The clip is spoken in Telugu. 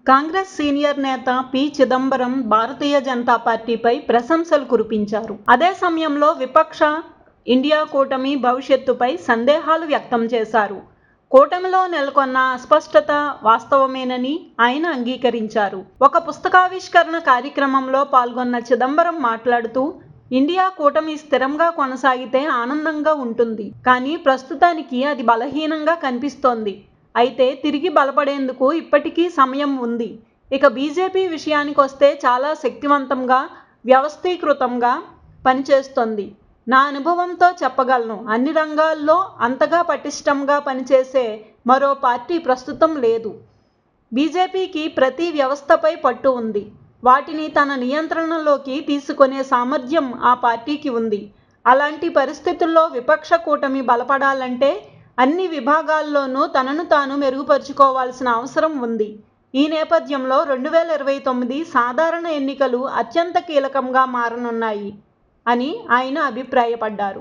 కాంగ్రెస్ సీనియర్ నేత పి. చిదంబరం భారతీయ జనతా పార్టీపై ప్రశంసలు కురిపించారు. అదే సమయంలో విపక్ష ఇండియా కూటమి భవిష్యత్తుపై సందేహాలు వ్యక్తం చేశారు. కూటమిలో నెలకొన్న అస్పష్టత వాస్తవమేనని ఆయన అంగీకరించారు. ఒక పుస్తకావిష్కరణ కార్యక్రమంలో పాల్గొన్న చిదంబరం మాట్లాడుతూ, ఇండియా కూటమి స్థిరంగా కొనసాగితే ఆనందంగా ఉంటుంది. కానీ ప్రస్తుతానికి అది బలహీనంగా కనిపిస్తోంది. అయితే తిరిగి బలపడేందుకు ఇప్పటికీ సమయం ఉంది. ఇక బీజేపీ విషయానికొస్తే చాలా శక్తివంతంగా, వ్యవస్థీకృతంగా పనిచేస్తోంది. నా అనుభవంతో చెప్పగలను, అన్ని రంగాల్లో అంతగా పటిష్టంగా పనిచేసే మరో పార్టీ ప్రస్తుతం లేదు. బీజేపీకి ప్రతి వ్యవస్థపై పట్టు ఉంది. వాటిని తన నియంత్రణలోకి తీసుకొనే సామర్థ్యం ఆ పార్టీకి ఉంది. అలాంటి పరిస్థితుల్లో విపక్ష కూటమి బలపడాలంటే అన్ని విభాగాల్లోనూ తనను తాను మెరుగుపరుచుకోవాల్సిన అవసరం ఉంది. ఈ నేపథ్యంలో 2029 సాధారణ ఎన్నికలు అత్యంత కీలకంగా మారనున్నాయి అని ఆయన అభిప్రాయపడ్డారు.